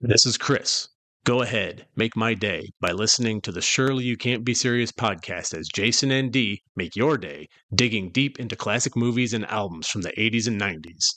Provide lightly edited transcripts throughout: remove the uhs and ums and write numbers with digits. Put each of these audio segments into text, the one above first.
This is Chris. Go ahead, make my day by listening to the Surely You Can't Be Serious podcast as Jason and Dee make your day digging deep into classic movies and albums from the 80s and 90s.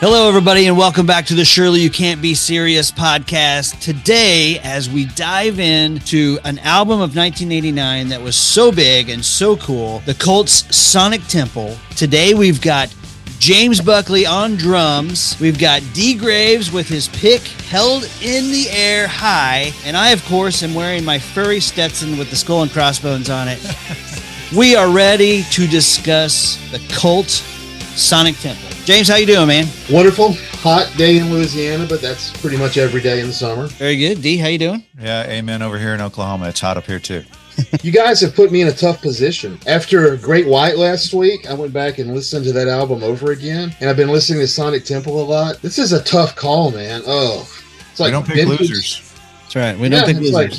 Hello, everybody, and welcome back to the Surely You Can't Be Serious podcast. Today, as we dive into an album of 1989 that was so big and so cool, the Cult's Sonic Temple. Today, we've got James Buckley on drums. We've got Dee Graves with his pick held in the air high. And I, of course, am wearing my furry Stetson with the skull and crossbones on it. We are ready to discuss the Cult Sonic Temple. James, how you doing, man? Wonderful. Hot day in Louisiana, but that's pretty much every day in the summer. Very good. Dee, how you doing? Yeah, amen over here in Oklahoma. It's hot up here, too. You guys have put me in a tough position. After Great White last week, I went back and listened to that album over again, and I've been listening to Sonic Temple a lot. This is a tough call, man. Oh, it's like we don't pick losers. That's right. We don't pick losers. Like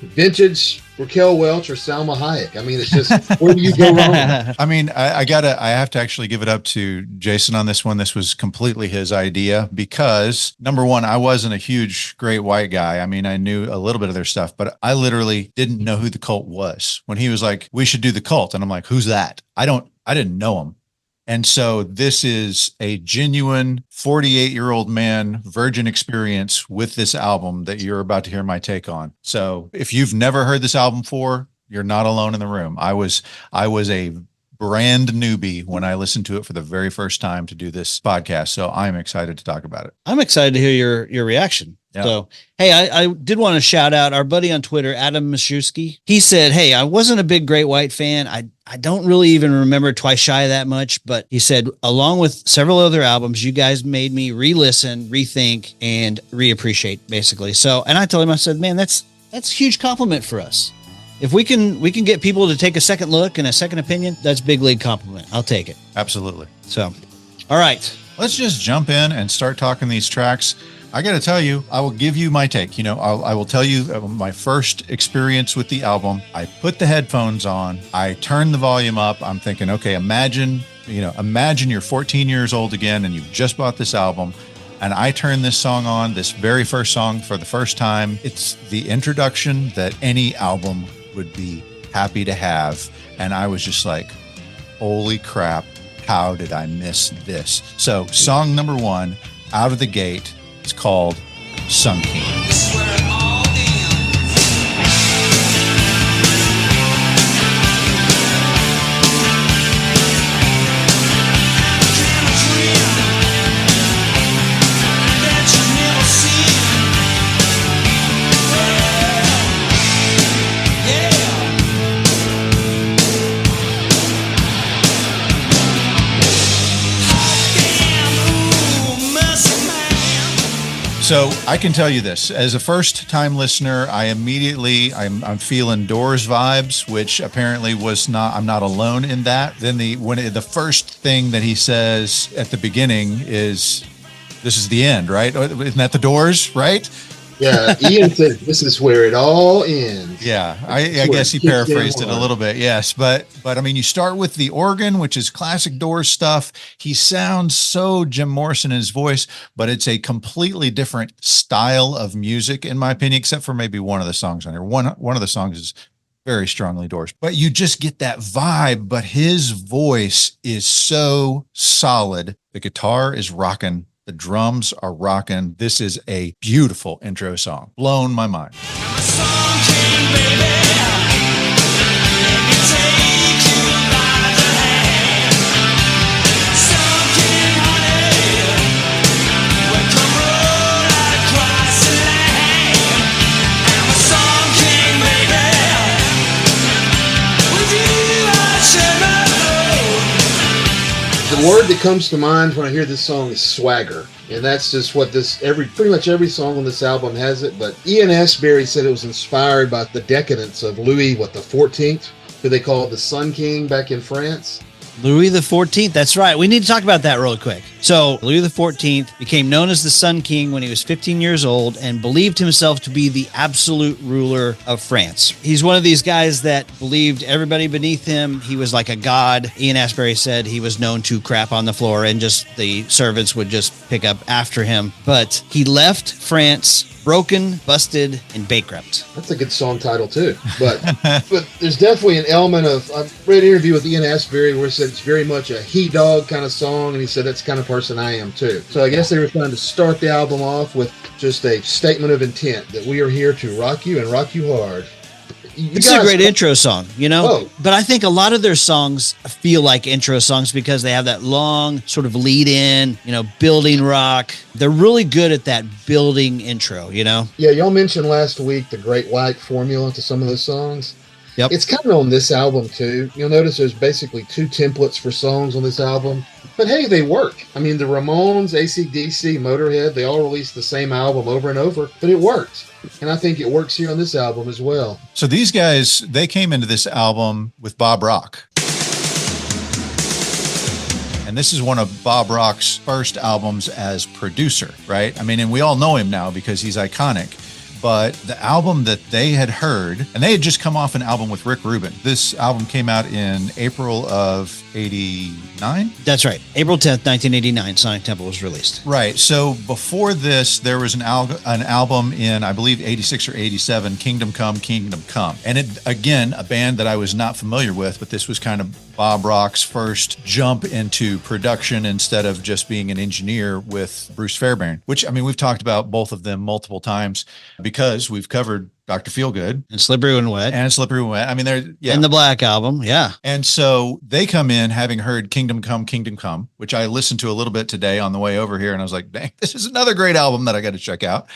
vintage Raquel Welch or Salma Hayek. I mean, it's just, where do you go wrong? I mean, I have to actually give it up to Jason on this one. This was completely his idea because, number one, I wasn't a huge Great White guy. I mean, I knew a little bit of their stuff, but I literally didn't know who the Cult was. When he was like, we should do the Cult. And I'm like, who's that? I didn't know him. And so this is a genuine 48-year-old man virgin experience with this album that you're about to hear my take on. So if you've never heard this album before, you're not alone in the room. I was a brand newbie when I listened to it for the very first time to do this podcast. So I'm excited to talk about it. I'm excited to hear your reaction. Yeah. So, hey, I did want to shout out our buddy on Twitter, Adam Mashewski. He said, hey, I wasn't a big Great White fan. I don't really even remember Twice Shy that much, but he said, along with several other albums, you guys made me re-listen, rethink, and reappreciate, basically. So, and I told him, I said, man, that's a huge compliment for us. If we can get people to take a second look and a second opinion, that's big league compliment. I'll take it. Absolutely. So, all right. Let's just jump in and start talking these tracks. I got to tell you, I will give you my take. You know, I will tell you my first experience with the album. I put the headphones on. I turned the volume up. I'm thinking, okay, imagine you're 14 years old again and you've just bought this album. And I turn this song on, this very first song for the first time. It's the introduction that any album would be happy to have. And I was just like, holy crap, how did I miss this? So song number one, out of the gate, it's called Sun King. So I can tell you this, as a first-time listener, I'm feeling Doors vibes, which apparently I'm not alone in that. Then the first thing that he says at the beginning is, this is the end, right? Isn't that the Doors, right? Yeah, Ian said this is where it all ends. Yeah, I guess he paraphrased it a little bit, yes. But I mean, you start with the organ, which is classic Doors stuff. He sounds so Jim Morrison in his voice, but it's a completely different style of music, in my opinion, except for maybe one of the songs on here. One of the songs is very strongly Doors, but you just get that vibe. But his voice is so solid. The guitar is rocking. The drums are rocking. This is a beautiful intro song. Blown my mind. The word that comes to mind when I hear this song is swagger. And that's just what pretty much every song on this album has it. But Ian Astbury said it was inspired by the decadence of Louis, the 14th, who they called the Sun King back in France. Louis the 14th. That's right. We need to talk about that real quick. So Louis the 14th became known as the Sun King when he was 15 years old and believed himself to be the absolute ruler of France. He's one of these guys that believed everybody beneath him. He was like a god. Ian Astbury said he was known to crap on the floor and just the servants would just pick up after him. But he left France broken, busted, and bankrupt. That's a good song title too. But but there's definitely an element of, I've read an interview with Ian Astbury where he said it's very much a he dog kind of song, and he said that's the kind of person I am too. So I guess they were trying to start the album off with just a statement of intent that we are here to rock you and rock you hard. It's a great intro song, you know? But I think a lot of their songs feel like intro songs because they have that long sort of lead in, you know, building rock. They're really good at that building intro, you know? Yeah, y'all mentioned last week the Great White formula to some of those songs. Yep. It's kind of on this album too. You'll notice there's basically 2 templates for songs on this album. But hey, they work. I mean, the Ramones, AC/DC, Motorhead, they all released the same album over and over, but it worked. And I think it works here on this album as well. So these guys, they came into this album with Bob Rock. And this is one of Bob Rock's first albums as producer, right? I mean, and we all know him now because he's iconic. But the album that they had heard, and they had just come off an album with Rick Rubin. This album came out in April of 89? That's right. April 10th, 1989, Sonic Temple was released. Right. So before this, there was an album in, I believe, 86 or 87, Kingdom Come, Kingdom Come. And it, again, a band that I was not familiar with, but this was kind of Bob Rock's first jump into production instead of just being an engineer with Bruce Fairbairn, which, I mean, we've talked about both of them multiple times because we've covered Dr. Feelgood and Slippery When Wet. I mean, they're, yeah. And the Black Album, yeah. And so they come in having heard Kingdom Come, which I listened to a little bit today on the way over here. And I was like, dang, this is another great album that I got to check out.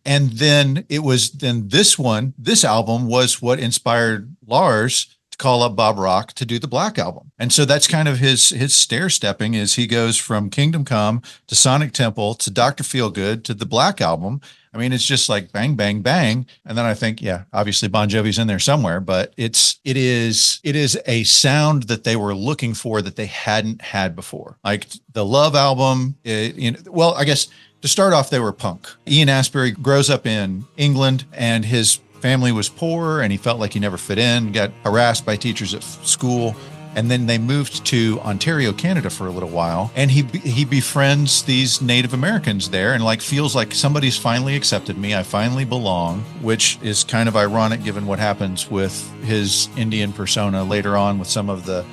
And then this album was what inspired Lars to call up Bob Rock to do the Black Album. And so that's kind of his stair stepping is he goes from Kingdom Come to Sonic Temple to Dr. Feelgood to the Black Album. I mean, it's just like bang, bang, bang. And then I think, yeah, obviously Bon Jovi's in there somewhere, but it is a sound that they were looking for that they hadn't had before. Like the Love album, I guess to start off, they were punk. Ian Astbury grows up in England and his family was poor and he felt like he never fit in, got harassed by teachers at school. And then they moved to Ontario, Canada for a little while. And he befriends these Native Americans there and like feels like somebody's finally accepted me. I finally belong, which is kind of ironic given what happens with his Indian persona later on with some of the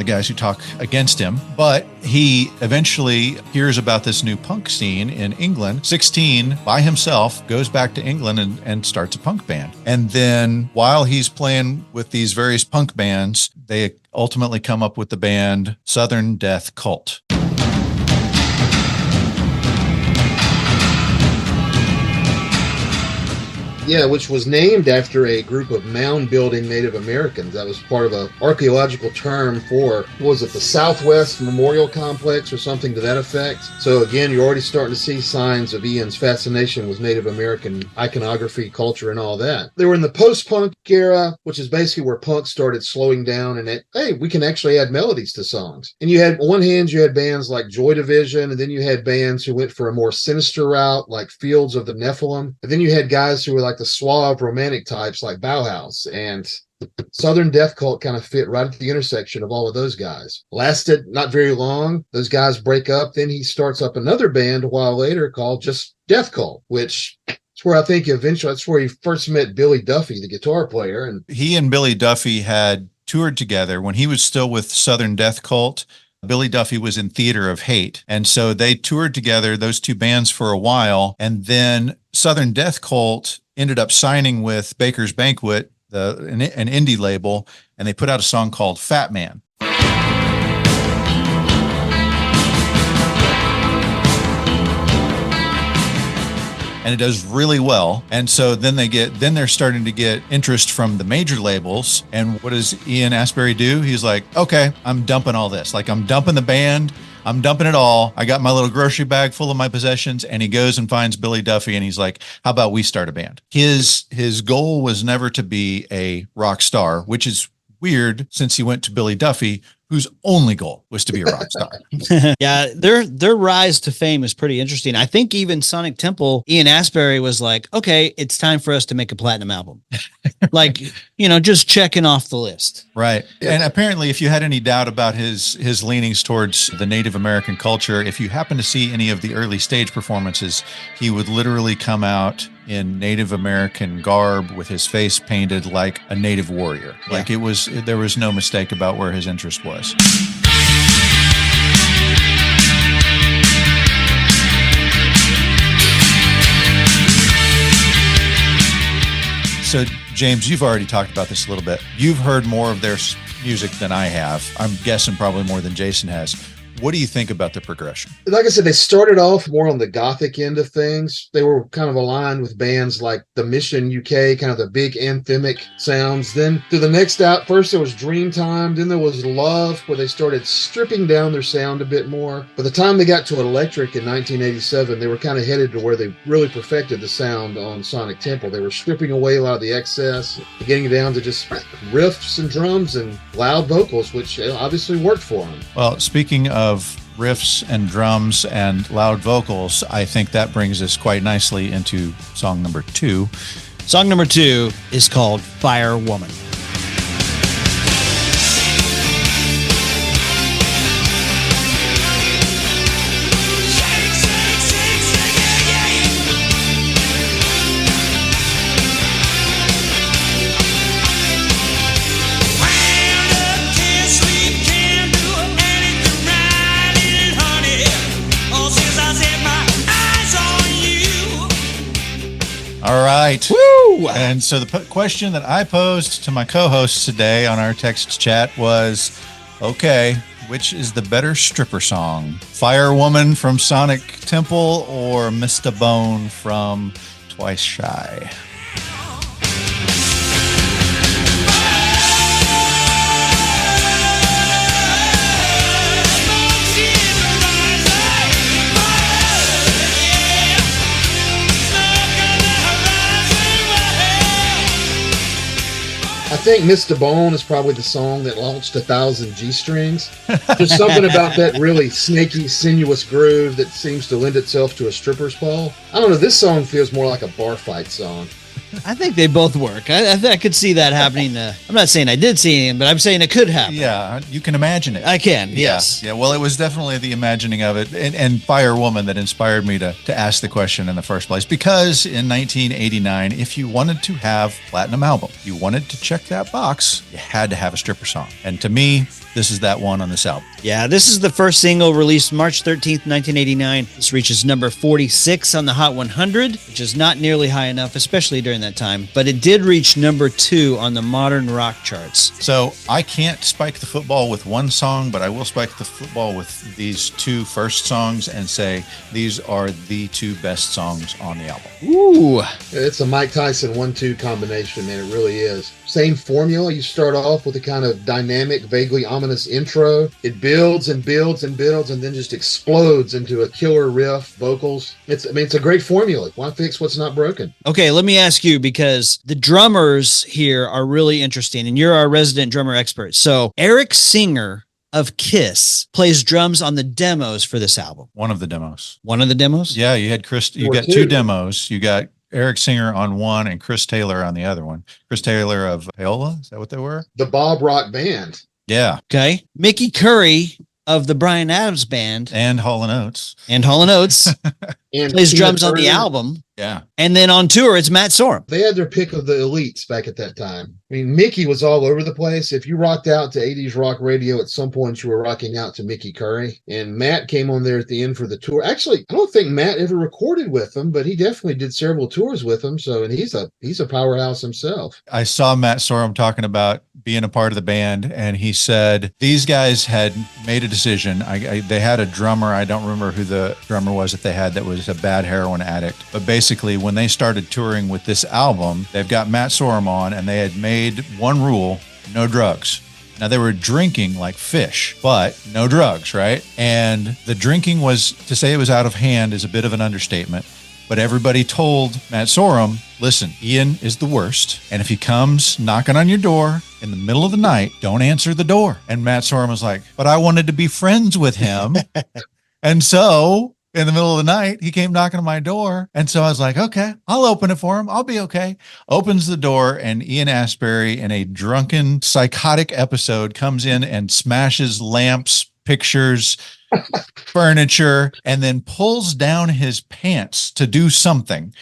guys who talk against him. But he eventually hears about this new punk scene in England. 16, by himself, goes back to England and starts a punk band. And then while he's playing with these various punk bands, they ultimately come up with the band Southern Death Cult. Yeah, which was named after a group of mound-building Native Americans. That was part of an archaeological term for, was it the Southwest Memorial Complex or something to that effect? So again, you're already starting to see signs of Ian's fascination with Native American iconography, culture, and all that. They were in the post-punk era, which is basically where punk started slowing down and hey, we can actually add melodies to songs. And you had, on one hand, you had bands like Joy Division, and then you had bands who went for a more sinister route, like Fields of the Nephilim. And then you had guys who were like the suave romantic types like Bauhaus, and Southern Death Cult kind of fit right at the intersection of all of those guys. Lasted not very long. Those guys break up. Then he starts up another band a while later called just Death Cult, which is where I think eventually that's where he first met Billy Duffy, the guitar player. And he and Billy Duffy had toured together when he was still with Southern Death Cult. Billy Duffy was in Theater of Hate. And so they toured together, those two bands, for a while. And then Southern Death Cult ended up signing with Baker's Banquet, an indie label, and they put out a song called Fat Man. And it does really well. And so then they're starting to get interest from the major labels. And what does Ian Astbury do? He's like, okay, I'm dumping all this. Like, I'm dumping the band. I'm dumping it all. I got my little grocery bag full of my possessions. And he goes and finds Billy Duffy and he's like, how about we start a band? His goal was never to be a rock star, which is weird since he went to Billy Duffy, whose only goal was to be a rock star. Yeah, their rise to fame is pretty interesting. I think even Sonic Temple, Ian Astbury was like, okay, it's time for us to make a platinum album. Like, just checking off the list. Right. And apparently, if you had any doubt about his leanings towards the Native American culture, if you happen to see any of the early stage performances, he would literally come out in Native American garb with his face painted like a native warrior. Yeah. Like there was no mistake about where his interest was. So, James, you've already talked about this a little bit. You've heard more of their music than I have. I'm guessing probably more than Jason has. What do you think about the progression? Like I said, they started off more on the gothic end of things. They were kind of aligned with bands like The Mission UK, kind of the big anthemic sounds. Then through the next out, first there was Dreamtime, then there was Love, where they started stripping down their sound a bit more. By the time they got to Electric in 1987, they were kind of headed to where they really perfected the sound on Sonic Temple. They were stripping away a lot of the excess, getting down to just riffs and drums and loud vocals, which obviously worked for them. Well, speaking of riffs and drums and loud vocals, I think that brings us quite nicely into song number 2. Song number 2 is called Fire Woman. All right. Woo! And so the question that I posed to my co-hosts today on our text chat was, okay, which is the better stripper song? Fire Woman from Sonic Temple or Mr. Bone from Twice Shy? I think Mr. Bone is probably the song that launched 1,000 G-strings. There's something about that really snaky, sinuous groove that seems to lend itself to a stripper's pole. I don't know, this song feels more like a bar fight song. I think they both work. I could see that happening. I'm not saying I did see him, but I'm saying it could happen. Yeah, you can imagine it. I can, yes. Yeah, well, it was definitely the imagining of it and Fire Woman that inspired me to ask the question in the first place. Because in 1989, if you wanted to have a platinum album, you wanted to check that box, you had to have a stripper song. And to me, this is that one on this album. Yeah, this is the first single released March 13th, 1989. This reaches number 46 on the Hot 100, which is not nearly high enough, especially during that time. But it did reach number 2 on the modern rock charts. So I can't spike the football with one song, but I will spike the football with these 2 first songs and say these are the 2 best songs on the album. Ooh. It's a Mike Tyson 1-2 combination, man. It really is. Same formula. You start off with a kind of dynamic, vaguely ominous intro. It builds and builds and builds and then just explodes into a killer riff, vocals. It's a great formula. Why fix what's not broken? Okay, let me ask you, because the drummers here are really interesting, and you're our resident drummer expert. So Eric Singer of Kiss plays drums on the demos for this album. One of the demos. One of the demos? Yeah, you had Chris. You got 2 demos. You got Eric Singer on one and Chris Taylor on the other one. Chris Taylor of Paola, is that what they were? The Bob Rock Band. Yeah. Okay. Mickey Curry of the Bryan Adams Band. And Hall & Oates. And Hall & Oates. And plays Tina drums on the Turner. album. Yeah. And then on tour, it's Matt Sorum. They had their pick of the elites back at that time. I mean, Mickey was all over the place. If you rocked out to 80s rock radio, at some point you were rocking out to Mickey Curry. And Matt came on there at the end for the tour. Actually, I don't think Matt ever recorded with them, but he definitely did several tours with them. So, and he's a powerhouse himself. I saw Matt Sorum talking about being a part of the band, and he said these guys had made a decision. They had a drummer. I don't remember who the drummer was that they had that was a bad heroin addict. But basically, when they started touring with this album, they've got Matt Sorum on, and they had made one rule: no drugs. Now, they were drinking like fish, but no drugs, right? And the drinking was, to say it was out of hand is a bit of an understatement. But everybody told Matt Sorum, listen, Ian is the worst. And if he comes knocking on your door in the middle of the night, don't answer the door. And Matt Sorum was like, but I wanted to be friends with him. And so in the middle of the night, he came knocking on my door. And so I was like, okay, I'll open it for him. I'll be okay. Opens the door, and Ian Astbury, in a drunken, psychotic episode, comes in and smashes lamps, pictures, furniture, and then pulls down his pants to do something.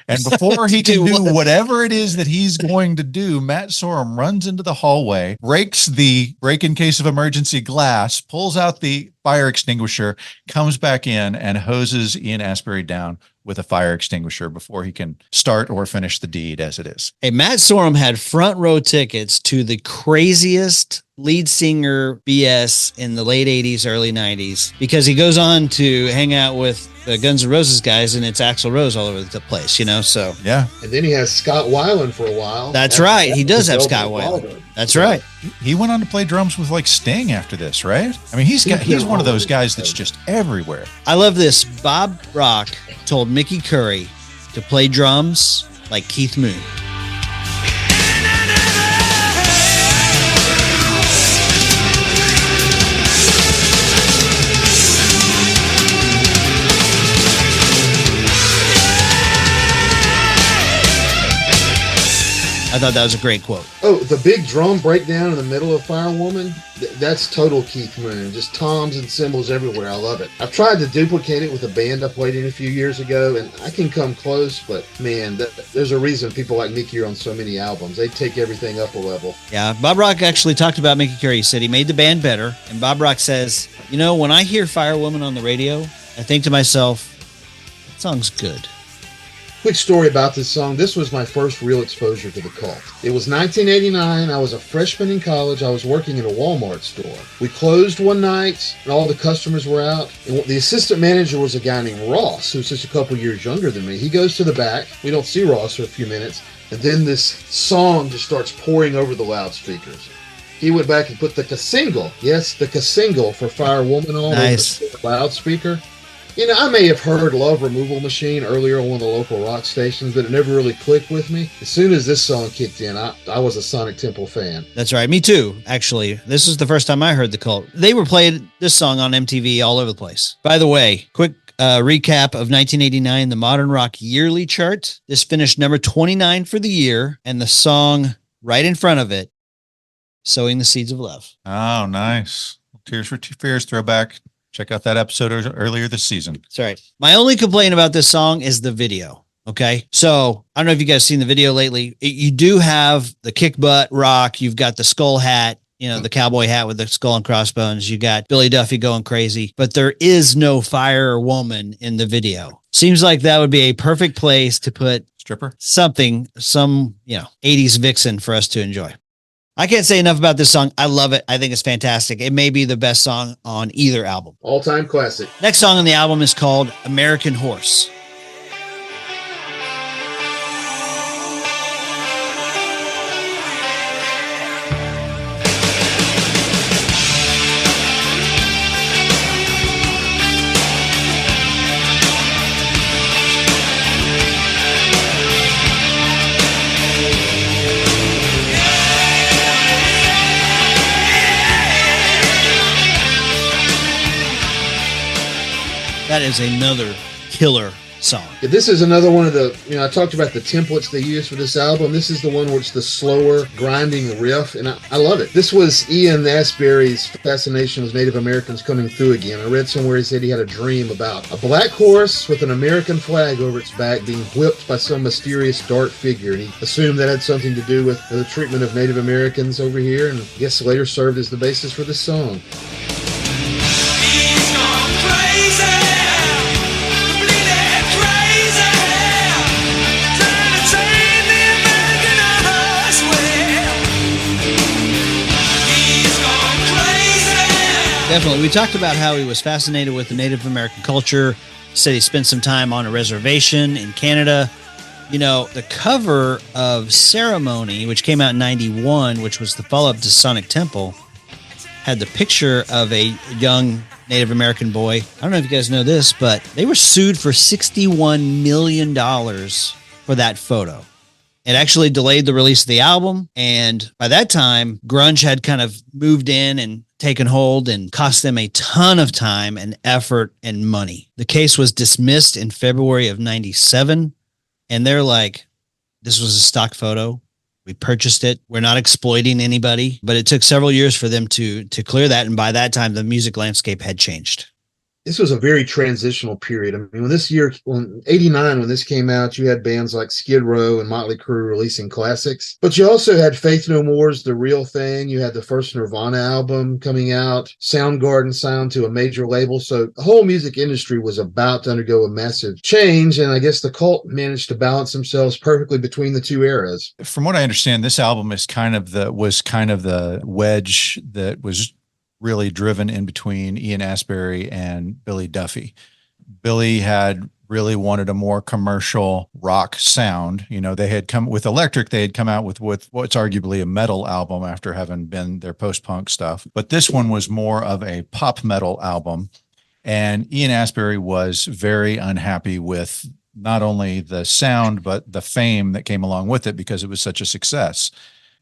And before he can do whatever it is that he's going to do, Matt Sorum runs into the hallway, breaks the break-in case of emergency glass, pulls out the fire extinguisher, comes back in, and hoses Ian Astbury down with a fire extinguisher before he can start or finish the deed as it is. Hey, Matt Sorum had front row tickets to the craziest lead singer BS in the late 80s, early 90s, because he goes on to hang out with the Guns N' Roses guys, and it's Axl Rose all over the place, you know? So, yeah. And then he has Scott Weiland for a while. That's right. He does have Scott Weiland. That's right. He went on to play drums with like Sting after this, right? I mean, he's one of those guys that's just everywhere. I love this. Bob Rock told Mickey Curry to play drums like Keith Moon. I thought that was a great quote. Oh, the big drum breakdown in the middle of Firewoman, that's total Keith Moon. Just toms and cymbals everywhere. I love it. I've tried to duplicate it with a band I played in a few years ago, and I can come close, but man, there's a reason people like Mickey are on so many albums. They take everything up a level. Yeah, Bob Rock actually talked about Mickey Curry. He said he made the band better, and Bob Rock says, you know, when I hear Firewoman on the radio, I think to myself, that song's good. Quick story about this song. This was my first real exposure to the cult. It was 1989. I was a freshman in college. I was working in a Walmart store. We closed one night, and all the customers were out. And the assistant manager was a guy named Ross, who's just a couple years younger than me. He goes to the back. We don't see Ross for a few minutes. And then this song just starts pouring over the loudspeakers. He went back and put the single, yes, the single for Firewoman on the loudspeaker. You know, I may have heard Love Removal Machine earlier on one of the local rock stations, but it never really clicked with me. As soon as this song kicked in, I was a Sonic Temple fan. That's right. Me too, actually. This is the first time I heard the cult. They were playing this song on MTV all over the place. By the way, quick recap of 1989, the Modern Rock Yearly Chart. This finished number 29 for the year, and the song right in front of it, Sowing the Seeds of Love. Oh, nice. Tears for Fears throwback. Check out that episode earlier this season. That's right. My only complaint about this song is the video. Okay. So I don't know if you guys seen the video lately. You do have the kick butt rock. You've got the skull hat, you know, the cowboy hat with the skull and crossbones. You got Billy Duffy going crazy, but there is no firewoman in the video. Seems like that would be a perfect place to put stripper, some, 80s vixen for us to enjoy. I can't say enough about this song. I love it. I think it's fantastic. It may be the best song on either album. All-time classic. Next song on the album is called American Horse. That is another killer song. Yeah, this is another one of the, I talked about the templates they used for this album. This is the one where it's the slower, grinding riff, and I love it. This was Ian Astbury's fascination with Native Americans coming through again. I read somewhere he said he had a dream about a black horse with an American flag over its back being whipped by some mysterious dark figure, and he assumed that had something to do with the treatment of Native Americans over here, and I guess later served as the basis for this song. Definitely. We talked about how he was fascinated with the Native American culture. He said he spent some time on a reservation in Canada. You know, the cover of Ceremony, which came out in 91, which was the follow-up to Sonic Temple, had the picture of a young Native American boy. I don't know if you guys know this, but they were sued for $61 million for that photo. It actually delayed the release of the album. And by that time, grunge had kind of moved in and taken hold and cost them a ton of time and effort and money. The case was dismissed in February of 97. And they're like, this was a stock photo. We purchased it. We're not exploiting anybody. But it took several years for them to clear that. And by that time, the music landscape had changed. This was a very transitional period. I mean, when 89, when this came out, you had bands like Skid Row and Motley Crue releasing classics, but you also had Faith No More's The Real Thing. You had the first Nirvana album coming out, Soundgarden signed to a major label. So the whole music industry was about to undergo a massive change. And I guess the Cult managed to balance themselves perfectly between the two eras. From what I understand, this album is was kind of the wedge that was really driven in between Ian Astbury and Billy Duffy. Billy had really wanted a more commercial rock sound. You know, they had come with Electric, they had come out with what's arguably a metal album after having been their post-punk stuff. But this one was more of a pop metal album. And Ian Astbury was very unhappy with not only the sound, but the fame that came along with it because it was such a success.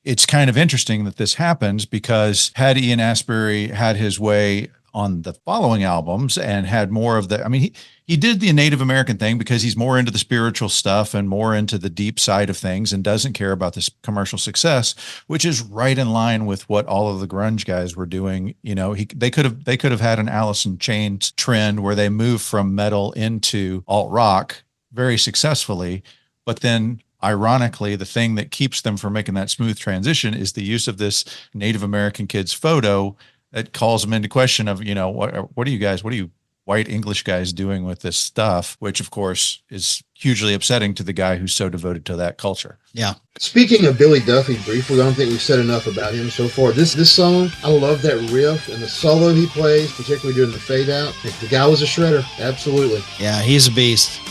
It's kind of interesting that this happens because had Ian Astbury had his way on the following albums and had more of the, I mean, he did the Native American thing because he's more into the spiritual stuff and more into the deep side of things and doesn't care about this commercial success, which is right in line with what all of the grunge guys were doing. You know, they could have had an Alice in Chains trend where they moved from metal into alt rock very successfully, but then ironically, the thing that keeps them from making that smooth transition is the use of this Native American kid's photo that calls them into question of, you know, what are you white English guys doing with this stuff, which of course is hugely upsetting to the guy who's so devoted to that culture. Yeah. Speaking of Billy Duffy briefly, I don't think we've said enough about him so far. This song, I love that riff and the solo he plays, particularly during the fade out. The guy was a shredder. Absolutely. Yeah, he's a beast.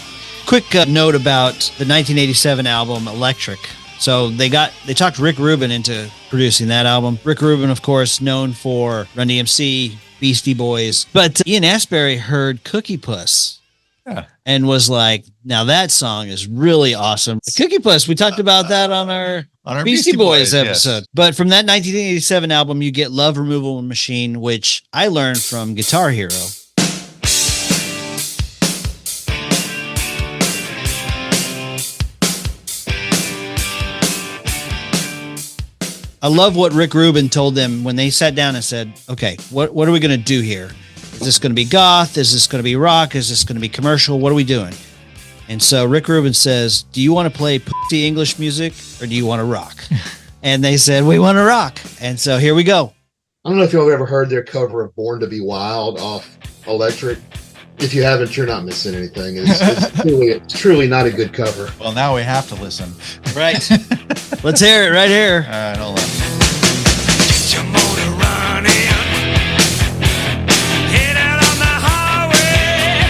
Quick note about the 1987 album Electric. So they talked Rick Rubin into producing that album. Rick Rubin, of course, known for Run DMC, Beastie Boys. But Ian Astbury heard Cookie Puss and was like, now that song is really awesome. Cookie Puss, we talked about that on our Beastie Boys episode. Yes. But from that 1987 album, you get Love Removal Machine, which I learned from Guitar Hero. I love what Rick Rubin told them when they sat down and said, okay, what are we going to do here? Is this going to be goth? Is this going to be rock? Is this going to be commercial? What are we doing? And so Rick Rubin says, do you want to play pussy English music or do you want to rock? And they said, we want to rock. And so here we go. I don't know if you've ever heard their cover of Born to Be Wild off Electric. If you haven't, you're not missing anything. It's truly not a good cover. Well, now we have to listen. Right. Let's hear it right here. All right, hold on. Get your motor running. Head out on the highway.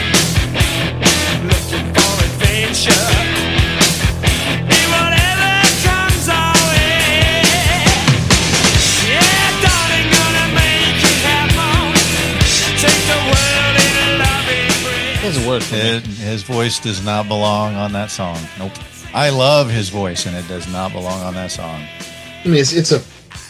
Looking for adventure. Be whatever comes our way. Yeah, darling, gonna make it happen. Take the world in a loving embrace. Doesn't work for me. His voice does not belong on that song. Nope. I love his voice, and it does not belong on that song. I mean, it's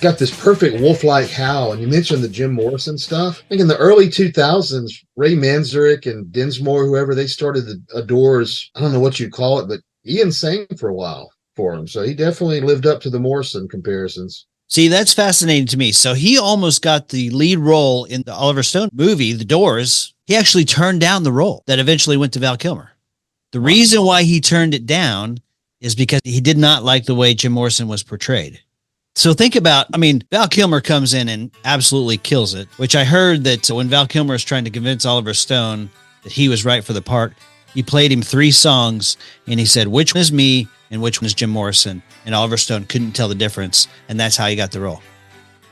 got this perfect wolf-like howl. And you mentioned the Jim Morrison stuff. I think in the early 2000s, Ray Manzarek and Dinsmore, whoever, they started the Doors. I don't know what you'd call it, but Ian sang for a while for him. So he definitely lived up to the Morrison comparisons. See, that's fascinating to me. So he almost got the lead role in the Oliver Stone movie, The Doors. He actually turned down the role that eventually went to Val Kilmer. The reason why he turned it down is because he did not like the way Jim Morrison was portrayed. So think about, I mean, Val Kilmer comes in and absolutely kills it, which I heard that when Val Kilmer was trying to convince Oliver Stone that he was right for the part, he played him 3 songs and he said, which one is me and which one is Jim Morrison? And Oliver Stone couldn't tell the difference. And that's how he got the role.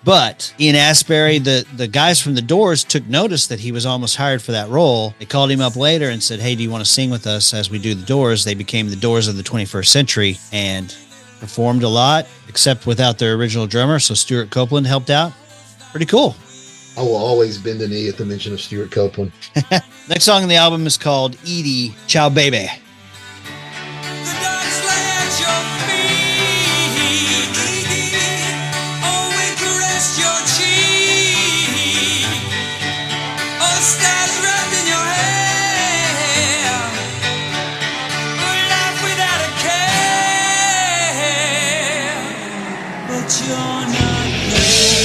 But Ian Astbury, the guys from The Doors took notice that he was almost hired for that role. They called him up later and said, hey, do you want to sing with us as we do The Doors? They became The Doors of the 21st century and performed a lot, except without their original drummer. So Stuart Copeland helped out. Pretty cool. I will always bend a knee at the mention of Stuart Copeland. Next song on the album is called Edie, Ciao Baby. The dogs lay at your feet. Oh, we caressed your cheek. Oh, stars wrapped in your hair. We laugh without a care. But you're not there.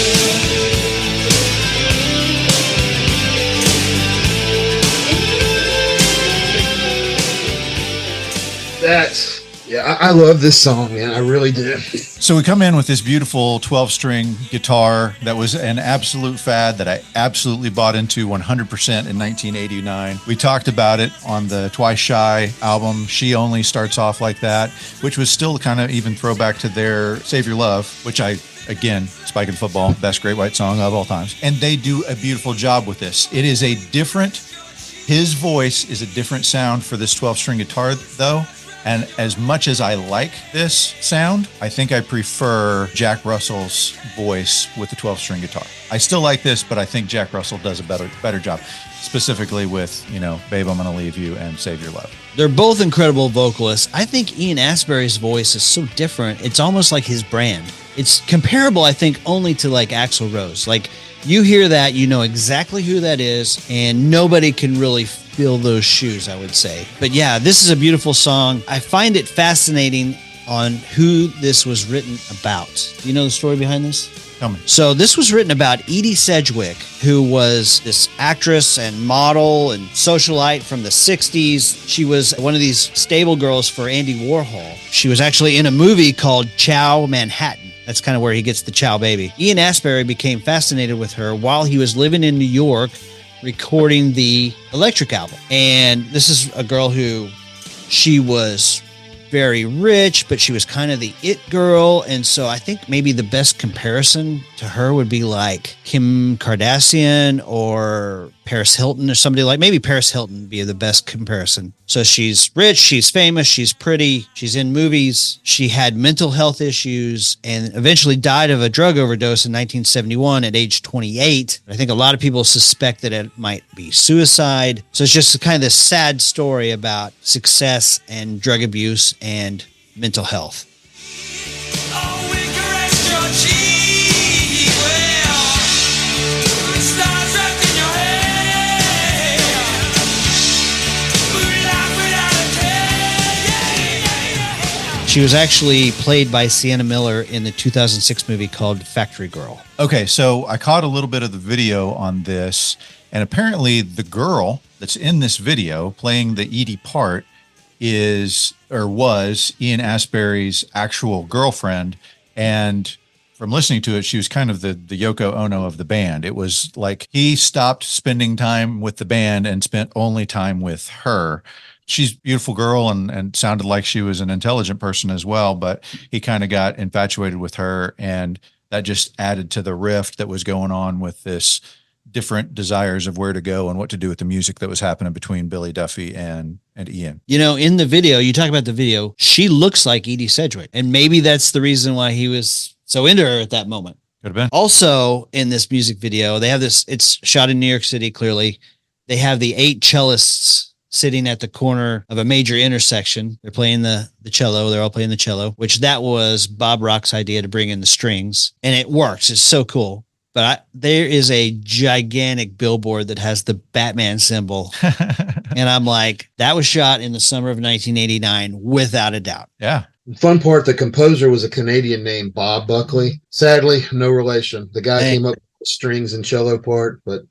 I love this song, man. I really do. So we come in with this beautiful 12-string guitar that was an absolute fad that I absolutely bought into 100% in 1989. We talked about it on the Twice Shy album. She Only starts off like that, which was still kind of even throwback to their Save Your Love, which again, Spike and Football, best Great White song of all times. And they do a beautiful job with this. It is his voice is a different sound for this 12-string guitar, though. And as much as I like this sound, I think I prefer Jack Russell's voice with the 12-string guitar. I still like this, but I think Jack Russell does a better job, specifically with, Babe, I'm Gonna Leave You and Save Your Love. They're both incredible vocalists. I think Ian Astbury's voice is so different. It's almost like his brand. It's comparable, I think, only to like Axl Rose. Like, you hear that, you know exactly who that is, and nobody can really fill those shoes, I would say. But yeah, this is a beautiful song. I find it fascinating on who this was written about. You know the story behind this? Tell me. So this was written about Edie Sedgwick, who was this actress and model and socialite from the 60s. She was one of these stable girls for Andy Warhol. She was actually in a movie called Ciao, Manhattan. That's kind of where he gets the Ciao Baby. Ian Astbury became fascinated with her while he was living in New York recording the Electric album. And this is a girl who, she was very rich, but she was kind of the it girl. And so I think maybe the best comparison to her would be like Kim Kardashian or Paris Hilton or somebody like, maybe Paris Hilton would be the best comparison. So she's rich, she's famous, she's pretty, she's in movies. She had mental health issues and eventually died of a drug overdose in 1971 at age 28. I think a lot of people suspect that it might be suicide. So it's just kind of this sad story about success and drug abuse and mental health. Oh, we caressed your cheek. Well, stars wrapped in your hair. We laugh without a care. She was actually played by Sienna Miller in the 2006 movie called Factory Girl. Okay, so I caught a little bit of the video on this, and apparently the girl that's in this video playing the Edie part was Ian Astbury's actual girlfriend. And from listening to it, she was kind of the Yoko Ono of the band. It was like he stopped spending time with the band and spent only time with her. She's a beautiful girl and sounded like she was an intelligent person as well, but he kind of got infatuated with her, and that just added to the rift that was going on with this different desires of where to go and what to do with the music that was happening between Billy Duffy and Ian. You know, in the video, you talk about the video, she looks like Edie Sedgwick. And maybe that's the reason why he was so into her at that moment. Could have been. Also, in this music video, they have this, it's shot in New York City, clearly. They have the 8 cellists sitting at the corner of a major intersection. They're playing the cello. They're all playing the cello, which that was Bob Rock's idea to bring in the strings. And it works. It's so cool. But there is a gigantic billboard that has the Batman symbol. And I'm like, that was shot in the summer of 1989, without a doubt. Yeah. Fun part, the composer was a Canadian named Bob Buckley. Sadly, no relation. The guy came up with the strings and cello part, but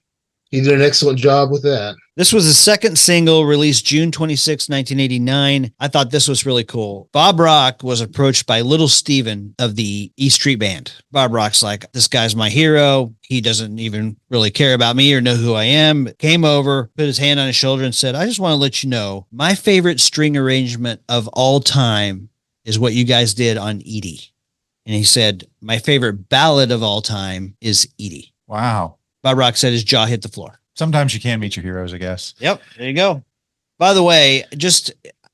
he did an excellent job with that. This was the second single released June 26, 1989. I thought this was really cool. Bob Rock was approached by Little Steven of the E Street Band. Bob Rock's like, this guy's my hero. He doesn't even really care about me or know who I am. Came over, put his hand on his shoulder and said, I just want to let you know, my favorite string arrangement of all time is what you guys did on Edie. And he said, my favorite ballad of all time is Edie. Wow. Bob Rock said his jaw hit the floor. Sometimes you can meet your heroes, I guess. Yep. There you go. By the way,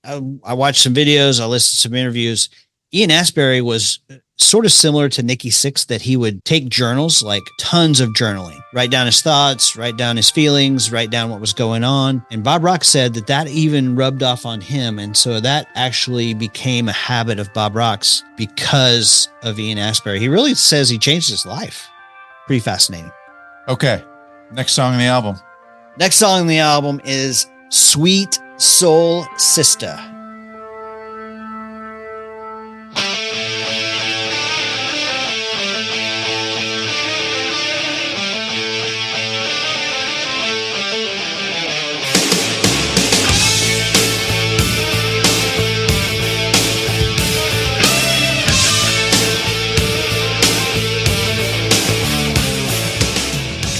I watched some videos. I listened to some interviews. Ian Astbury was sort of similar to Nikki Sixx, that he would take journals, like tons of journaling, write down his thoughts, write down his feelings, write down what was going on. And Bob Rock said that even rubbed off on him. And so that actually became a habit of Bob Rock's because of Ian Astbury. He really says he changed his life. Pretty fascinating. Okay. Next song on the album. Next song on the album is Sweet Soul Sister.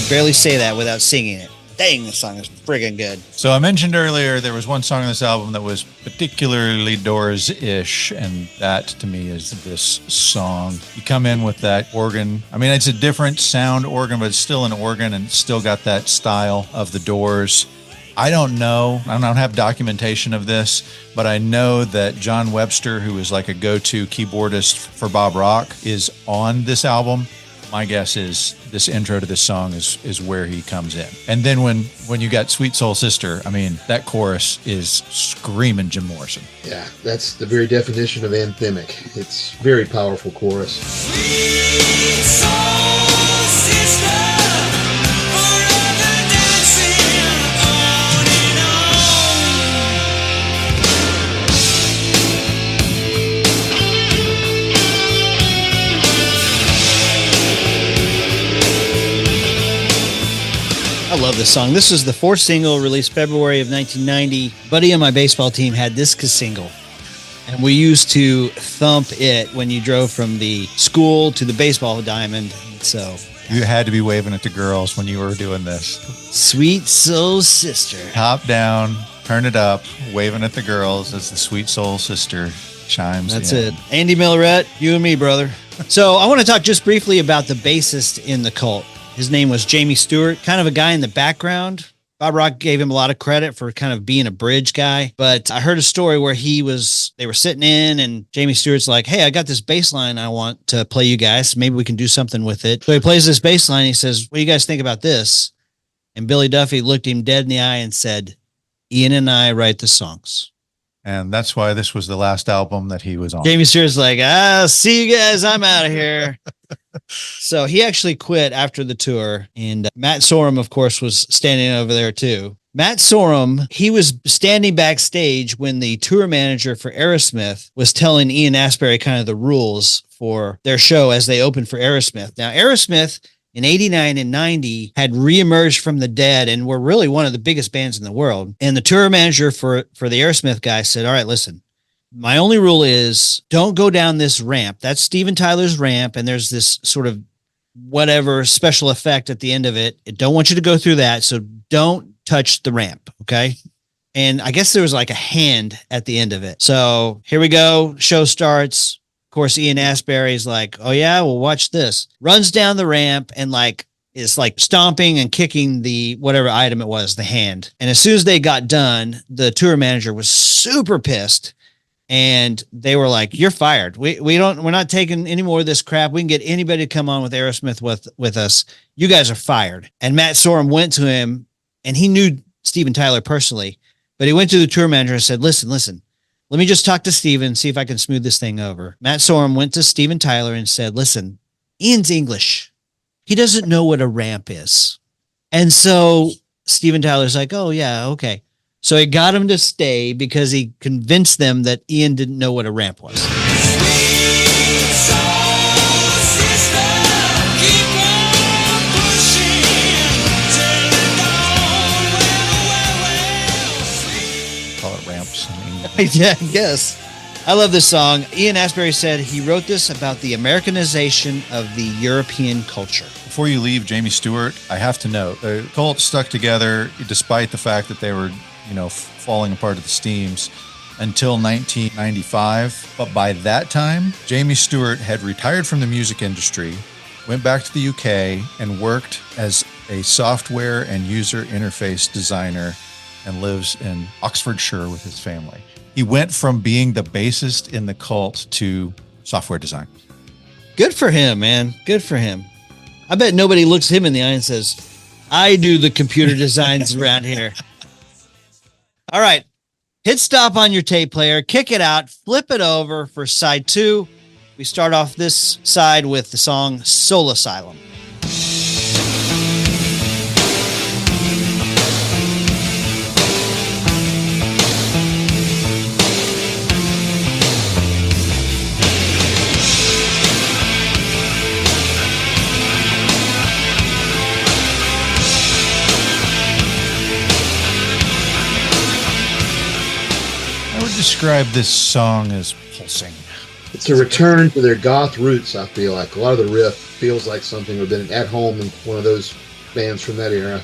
Barely say that without singing it. Dang, this song is friggin' good. So I mentioned earlier there was one song on this album that was particularly Doors-ish, and that to me is this song. You come in with that organ. I mean, it's a different sound organ, but it's still an organ and it's still got that style of the Doors. I don't know. I don't have documentation of this, but I know that John Webster, who is like a go-to keyboardist for Bob Rock, is on this album. My guess is this intro to this song is where he comes in. And then when you got Sweet Soul Sister, I mean, that chorus is screaming Jim Morrison. Yeah, that's the very definition of anthemic. It's very powerful chorus. Sweet soul sister, forever dancing on and I love this song. This is the fourth single released February of 1990. Buddy on my baseball team had this single, and we used to thump it when you drove from the school to the baseball diamond. So You had to be waving at the girls when you were doing this. Sweet Soul Sister. Top down, turn it up, waving at the girls as the Sweet Soul Sister chimes That's in. it. Andy Millerette, you and me, brother. So I want to talk just briefly about the bassist in the Cult. His name was Jamie Stewart, kind of a guy in the background. Bob Rock gave him a lot of credit for kind of being a bridge guy. But I heard a story where they were sitting in and Jamie Stewart's like, hey, I got this bass line I want to play you guys. Maybe we can do something with it. So he plays this bass line. He says, what do you guys think about this? And Billy Duffy looked him dead in the eye and said, Ian and I write the songs. And that's why this was the last album that he was on. Jamie Stewart's like, see you guys. I'm out of here. So he actually quit after the tour. And Matt Sorum, of course, was standing over there too. Matt Sorum, he was standing backstage when the tour manager for Aerosmith was telling Ian Astbury kind of the rules for their show as they opened for Aerosmith. Now, Aerosmith in 89 and 90 had reemerged from the dead and were really one of the biggest bands in the world. And the tour manager for the Aerosmith guy said, all right, listen, my only rule is don't go down this ramp. That's Steven Tyler's ramp. And there's this sort of whatever special effect at the end of it. I don't want you to go through that. So don't touch the ramp. Okay. And I guess there was like a hand at the end of it. So here we go. Show starts. Of course, Ian Astbury's like, oh yeah, well, watch this. Runs down the ramp and is stomping and kicking the whatever item it was, the hand. And as soon as they got done, the tour manager was super pissed. And they were like, you're fired. We're not taking any more of this crap. We can get anybody to come on with Aerosmith with us. You guys are fired. And Matt Sorum went to him, and he knew Steven Tyler personally, but he went to the tour manager and said, listen, let me just talk to Steven, see if I can smooth this thing over. Matt Sorum went to Steven Tyler and said, listen, Ian's English. He doesn't know what a ramp is. And so Steven Tyler's like, oh yeah, okay. So he got him to stay because he convinced them that Ian didn't know what a ramp was. Sweet soul sister, keep on pushing till it well, sweet. Call it ramps in English. Yeah, I guess. I love this song. Ian Astbury said he wrote this about the Americanization of the European culture. Before you leave Jamie Stewart, I have to note, the Cult stuck together despite the fact that they were, falling apart at the seams until 1995. But by that time, Jamie Stewart had retired from the music industry, went back to the UK, and worked as a software and user interface designer and lives in Oxfordshire with his family. He went from being the bassist in the Cult to software design. Good for him, man. Good for him. I bet nobody looks him in the eye and says, I do the computer designs around here. All right. Hit stop on your tape player, kick it out, flip it over for side 2. We start off this side with the song Soul Asylum. I would describe this song as pulsing. It's a return to their goth roots, I feel like. A lot of the riff feels like something would have been at home in one of those bands from that era.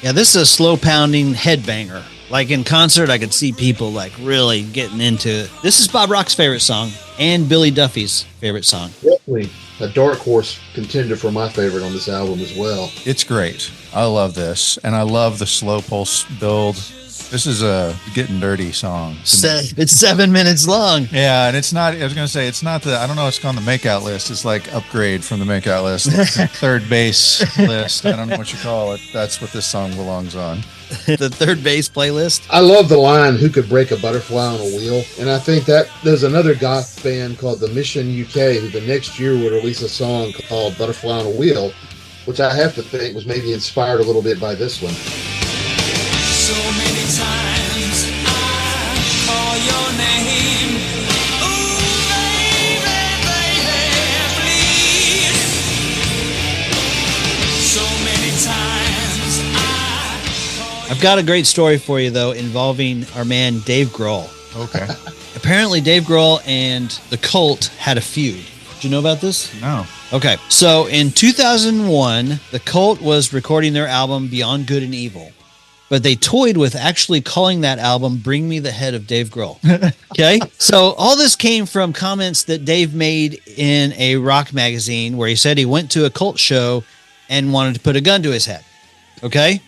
Yeah, this is a slow pounding headbanger. Like in concert, I could see people like really getting into it. This is Bob Rock's favorite song and Billy Duffy's favorite song. Definitely a dark horse contender for my favorite on this album as well. It's great. I love this. And I love the slow pulse build. This is a getting dirty song. It's 7 minutes long. Yeah, and it's not, I was going to say, it's not I don't know if it's on the makeout list. It's like upgrade from the makeout list. Third base list. I don't know what you call it. That's what this song belongs on. The third base playlist. I love the line, "Who could break a butterfly on a wheel?" And I think that there's another goth band called the Mission UK who the next year would release a song called "Butterfly on a Wheel," which I have to think was maybe inspired a little bit by this one. So many times I call your name. Ooh, baby, please. So many times I've got a great story for you, though, involving our man Dave Grohl. Okay. Apparently, Dave Grohl and the Cult had a feud. Did you know about this? No. Okay. So in 2001, the Cult was recording their album Beyond Good and Evil, but they toyed with actually calling that album Bring Me the Head of Dave Grohl. Okay. So all this came from comments that Dave made in a rock magazine where he said he went to a Cult show and wanted to put a gun to his head. Okay.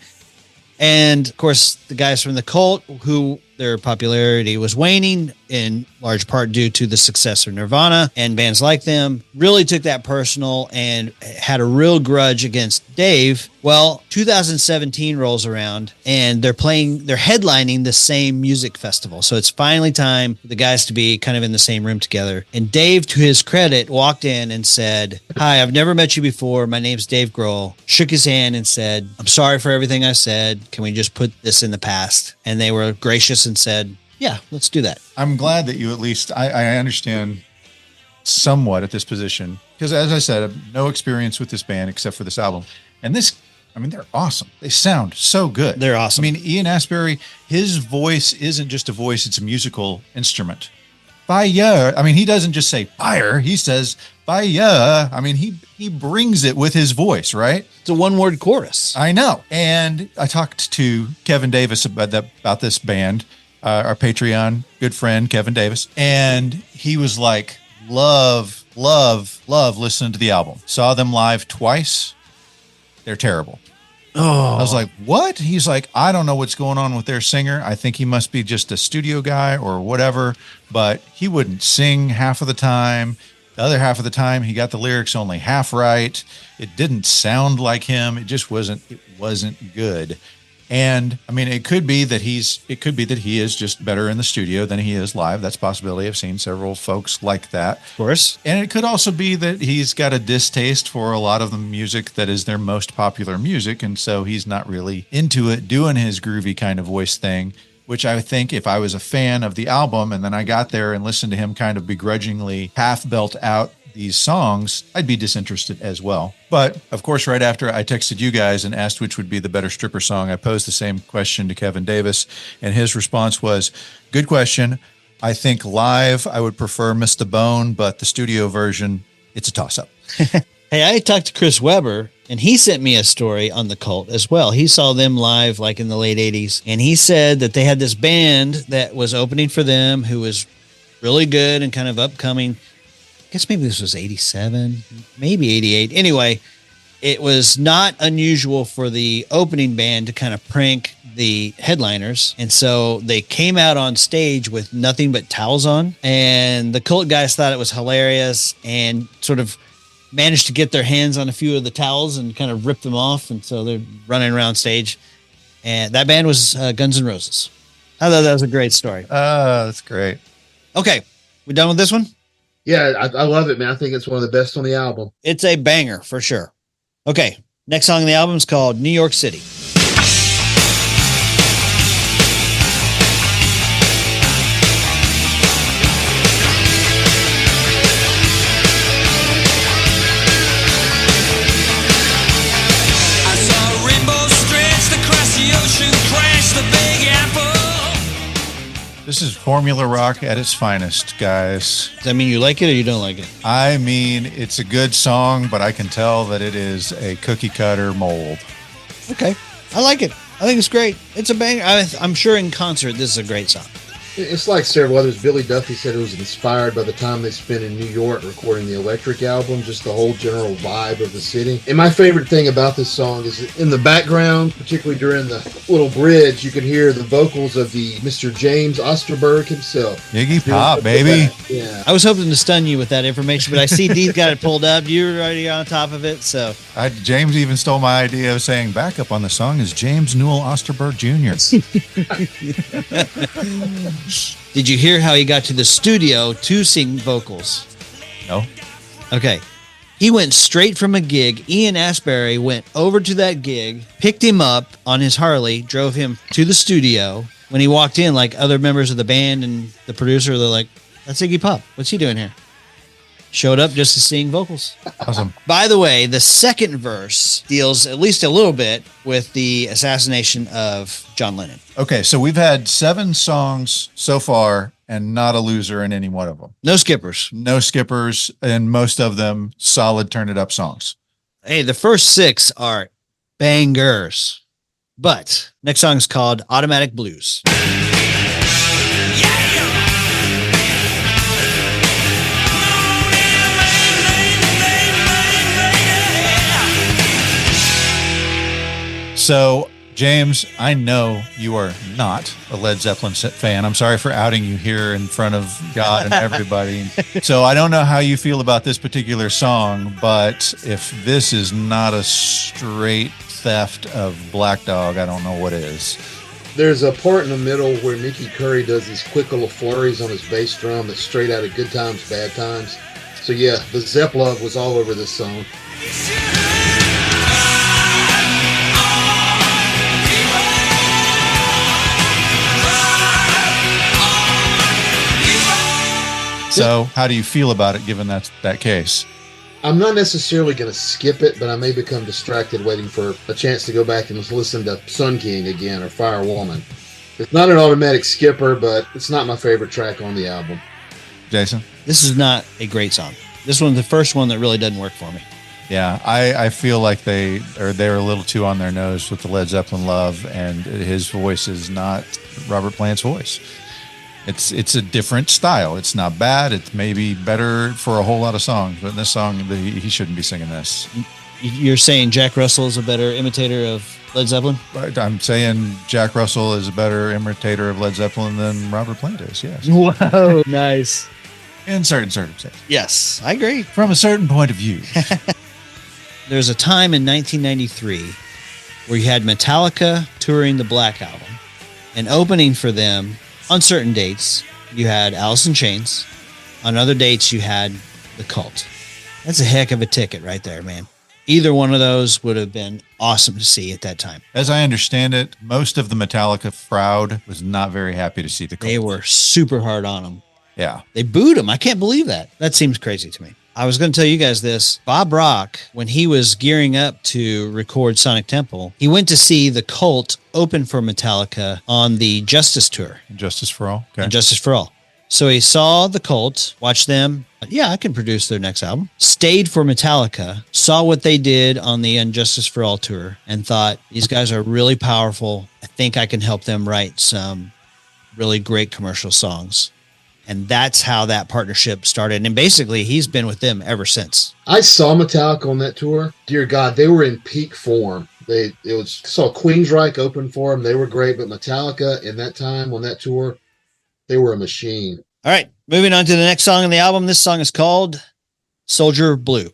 And of course, the guys from the Cult, who their popularity was waning in large part due to the success of Nirvana and bands like them, really took that personal and had a real grudge against Dave. Well, 2017 rolls around and they're headlining the same music festival. So it's finally time for the guys to be kind of in the same room together. And Dave, to his credit, walked in and said, "Hi, I've never met you before. My name's Dave Grohl." Shook his hand and said, "I'm sorry for everything I said. Can we just put this in the past?" And they were gracious and said, "Yeah, let's do that." I'm glad that you at least, I understand somewhat at this position. Because as I said, I have no experience with this band except for this album. And this, I mean, they're awesome. They sound so good. They're awesome. I mean, Ian Astbury, his voice isn't just a voice, it's a musical instrument. Fire. I mean, he doesn't just say fire. He says fire. I mean, he brings it with his voice, right? It's a one-word chorus. I know. And I talked to Kevin Davis about this band, our Patreon good friend, Kevin Davis. And he was like, love listening to the album. Saw them live twice. They're terrible. Oh, I was like, what? He's like, I don't know what's going on with their singer. I think he must be just a studio guy or whatever, but he wouldn't sing half of the time. The other half of the time, he got the lyrics only half right. It didn't sound like him. It just wasn't good. And I mean, it could be that he is just better in the studio than he is live. That's a possibility. I've seen several folks like that. of course. And it could also be that he's got a distaste for a lot of the music that is their most popular music. And so he's not really into it, doing his groovy kind of voice thing, which I think if I was a fan of the album and then I got there and listened to him kind of begrudgingly half belt out these songs, I'd be disinterested as well. But of course, right after I texted you guys and asked which would be the better stripper song, I posed the same question to Kevin Davis, and his response was, "Good question. I think live I would prefer Miss the Bone, but the studio version, it's a toss-up." Hey, I talked to Chris Webber, and he sent me a story on the Cult as well. He saw them live like in the late 80s, and he said that they had this band that was opening for them who was really good and kind of upcoming. I guess maybe this was 87, maybe 88. Anyway, it was not unusual for the opening band to kind of prank the headliners. And so they came out on stage with nothing but towels on. And the Cult guys thought it was hilarious and sort of managed to get their hands on a few of the towels and kind of rip them off. And so they're running around stage. And that band was Guns N' Roses. I thought that was a great story. That's great. Okay. We done with this one? Yeah, I love it, man. I think it's one of the best on the album. It's a banger for sure. Okay. Next song on the album is called New York City. I saw a rainbow stretched across the ocean, crash the Big Apple. This is formula rock at its finest, guys. Does that mean you like it or you don't like it? I mean, it's a good song, but I can tell that it is a cookie cutter mold. Okay. I like it. I think it's great. It's a banger. I'm sure in concert, this is a great song. It's like several others. Billy Duffy said it was inspired by the time they spent in New York recording the Electric album, just the whole general vibe of the city. And my favorite thing about this song is that in the background, particularly during the little bridge, you can hear the vocals of the Mr. James Osterberg himself. Iggy Pop, baby. Yeah. I was hoping to stun you with that information, but I see Dee's got it pulled up. You're already on top of it, so. James even stole my idea of saying backup on the song is James Newell Osterberg Jr. Did you hear how he got to the studio to sing vocals? No. Okay. He went straight from a gig. Ian Astbury went over to that gig, picked him up on his Harley, drove him to the studio. When he walked in, like other members of the band and the producer, they're like, that's Iggy Pop. What's he doing here? Showed up just to sing vocals. Awesome. By the way, the second verse deals at least a little bit with the assassination of John Lennon. Okay, so we've had 7 songs so far and not a loser in any one of them. No skippers. No skippers, and most of them solid turn it up songs. Hey, the first 6 are bangers. But next song is called Automatic Blues. So, James, I know you are not a Led Zeppelin fan. I'm sorry for outing you here in front of God and everybody. So I don't know how you feel about this particular song, but if this is not a straight theft of Black Dog, I don't know what is. There's a part in the middle where Mickey Curry does these quick little flurries on his bass drum that's straight out of Good Times, Bad Times. So yeah, the Zepp love was all over this song. So how do you feel about it given that case? I'm not necessarily going to skip it, but I may become distracted waiting for a chance to go back and listen to Sun King again or Fire Woman. It's not an automatic skipper, but it's not my favorite track on the album. Jason? This is not a great song. This one's the first one that really doesn't work for me. Yeah, I feel like they're a little too on their nose with the Led Zeppelin love, and his voice is not Robert Plant's voice. It's a different style. It's not bad. It's maybe better for a whole lot of songs, but in this song, he shouldn't be singing this. You're saying Jack Russell is a better imitator of Led Zeppelin? I'm saying Jack Russell is a better imitator of Led Zeppelin than Robert Plant is, yes. Whoa, nice. In certain circumstances. Yes, I agree. From a certain point of view. There's a time in 1993 where you had Metallica touring the Black Album, and opening for them on certain dates, you had Alice in Chains. On other dates, you had The Cult. That's a heck of a ticket right there, man. Either one of those would have been awesome to see at that time. As I understand it, most of the Metallica crowd was not very happy to see The Cult. They were super hard on them. Yeah. They booed him. I can't believe that. That seems crazy to me. I was going to tell you guys this. Bob Rock, when he was gearing up to record Sonic Temple, he went to see The Cult open for Metallica on the Justice Tour. Justice for All? Okay. Justice for All. So he saw The Cult, watched them. Yeah, I can produce their next album. Stayed for Metallica, saw what they did on the Justice for All tour, and thought, these guys are really powerful. I think I can help them write some really great commercial songs. And that's how that partnership started. And basically, he's been with them ever since. I saw Metallica on that tour. Dear God, they were in peak form. Saw Queensryche open for them. They were great, but Metallica in that time on that tour, they were a machine. All right, moving on to the next song on the album. This song is called Soldier Blue.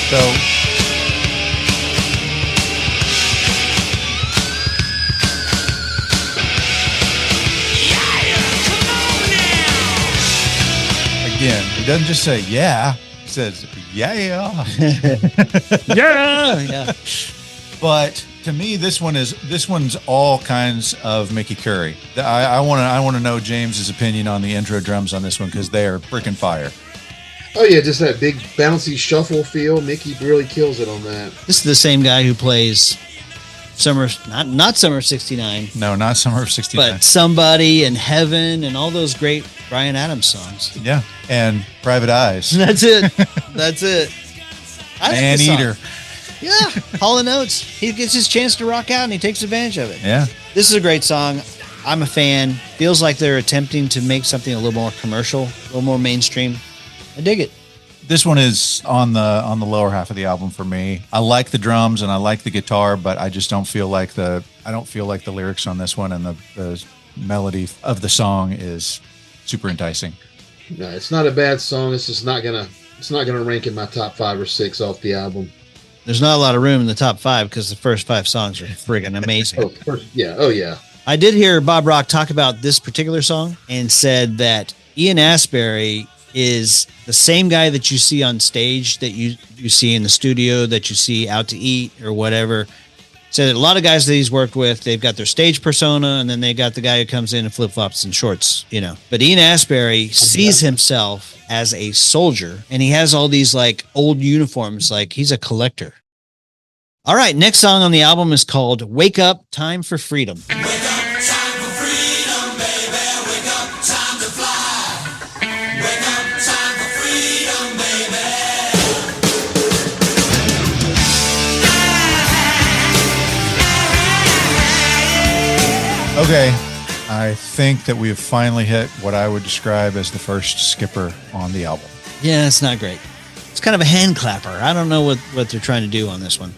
So again, he doesn't just say yeah, he says yeah. Yeah. But to me, this one's all kinds of Mickey Curry. I want to know James's opinion on the intro drums on this one because they are freaking fire. Oh yeah, just that big bouncy shuffle feel. Mickey really kills it on that. This is the same guy who plays Summer, not Summer of '69. No, not Summer of '69. But Somebody and Heaven and all those great Bryan Adams songs. Yeah, and Private Eyes. That's it. That's it. I like this song. Eater. Yeah, Hall & Oates. He gets his chance to rock out and he takes advantage of it. Yeah. This is a great song. I'm a fan. Feels like they're attempting to make something a little more commercial, a little more mainstream. I dig it. This one is on the lower half of the album for me. I like the drums and I like the guitar, but I just don't feel like the lyrics on this one and the melody of the song is super enticing. No, it's not a bad song. It's just not gonna rank in my top 5 or 6 off the album. There's not a lot of room in the top 5 because the first 5 songs are friggin' amazing. Oh yeah. I did hear Bob Rock talk about this particular song and said that Ian Astbury is the same guy that you see on stage, that you see in the studio, that you see out to eat or whatever. Said that a lot of guys that he's worked with, they've got their stage persona and then they got the guy who comes in flip-flops and shorts, you know. But Ian Astbury sees himself as a soldier and he has all these like old uniforms, like he's a collector. All right, next song on the album is called Wake Up, Time for Freedom. Wake up, time for freedom, baby. Wake up, time to fly. Wake up, time for freedom, baby. Okay, I think that we have finally hit what I would describe as the first skipper on the album. Yeah, it's not great. It's kind of a hand clapper. I don't know what they're trying to do on this one.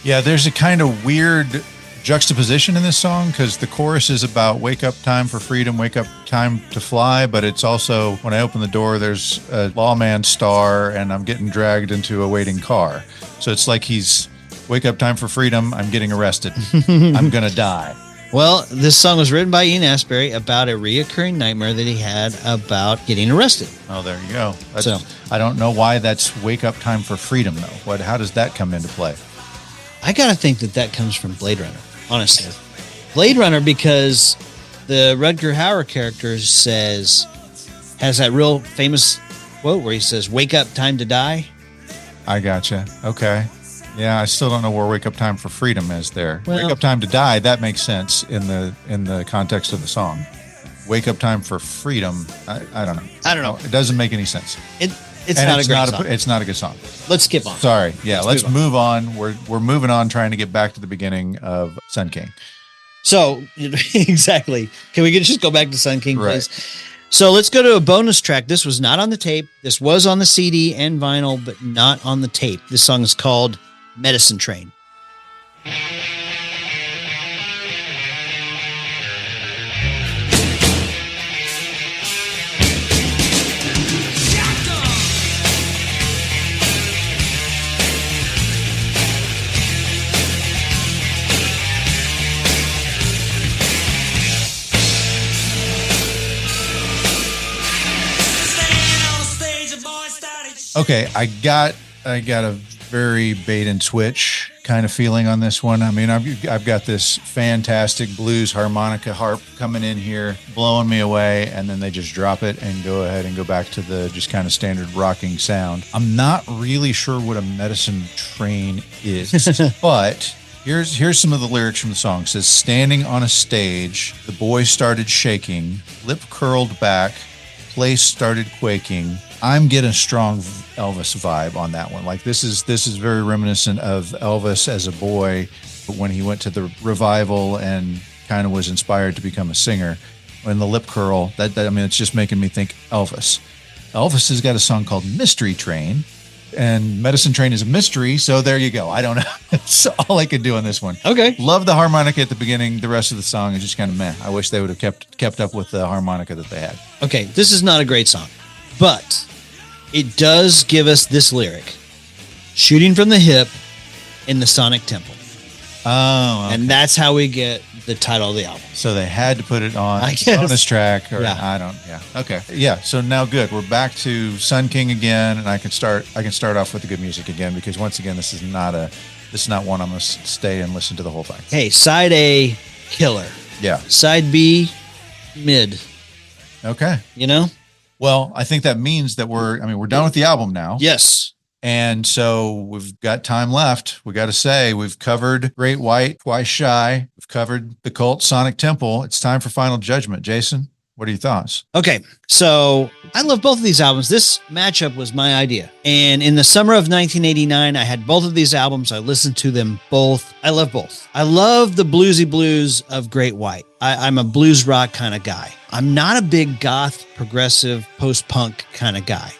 Yeah, there's a kind of weird juxtaposition in this song because the chorus is about wake up, time for freedom, wake up, time to fly. But it's also, when I open the door, there's a lawman star and I'm getting dragged into a waiting car. So it's like he's wake up, time for freedom. I'm getting arrested. I'm going to die. Well, this song was written by Ian Astbury about a reoccurring nightmare that he had about getting arrested. Oh, there you go. So I don't know why that's wake up, time for freedom, though. How does that come into play? I got to think that comes from Blade Runner, honestly. Blade Runner, because the Rutger Hauer character has that real famous quote where he says, wake up, time to die. I gotcha. Okay. Yeah, I still don't know where wake up time for freedom is there. Well, wake up time to die, that makes sense in the context of the song. Wake up time for freedom, I don't know. I don't know. It doesn't make any sense. It's not a great song. It's not a good song. Let's skip on. Sorry. Yeah, let's move on. We're moving on, trying to get back to the beginning of Sun King. So, exactly. Can we just go back to Sun King, please? Right. So let's go to a bonus track. This was not on the tape. This was on the CD and vinyl, but not on the tape. This song is called Medicine Train. Okay, I got a very bait and switch kind of feeling on this one. I mean, I've got this fantastic blues harmonica harp coming in here, blowing me away, and then they just drop it and go ahead and go back to the just kind of standard rocking sound. I'm not really sure what a medicine train is, but here's some of the lyrics from the song. It says, standing on a stage, the boy started shaking, lip curled back, place started quaking. I'm getting a strong Elvis vibe on that one. Like this is very reminiscent of Elvis as a boy when he went to the revival and kind of was inspired to become a singer. When the lip curl, that I mean, it's just making me think Elvis. Elvis has got a song called Mystery Train, and Medicine Train is a mystery. So there you go. I don't know. That's all I could do on this one. Okay. Love the harmonica at the beginning. The rest of the song is just kind of meh. I wish they would have kept up with the harmonica that they had. Okay, this is not a great song, but it does give us this lyric. shooting from the hip in the Sonic Temple. Oh, okay. And that's how we get the title of the album. So they had to put it on I a guess. bonus track, or Yeah. Okay. Yeah. So now good. We're back to Sun King again, and I can start off with the good music again, because once again, this is not one I'm gonna stay and listen to the whole thing. Hey, side A, killer. Yeah. Side B, mid. Okay. You know? Well, I think that means that we're done with the album now. Yes. And so we've got time left. We got to say, we've covered Great White, Twice Shy. We've covered the Cult, Sonic Temple. It's time for Final Judgment. Jason, what are your thoughts? Okay, so I love both of these albums. This matchup was my idea. And in the summer of 1989, I had both of these albums. I listened to them both. I love both. I love the bluesy blues of Great White. I'm a blues rock kind of guy. I'm not a big goth, progressive, post-punk kind of guy.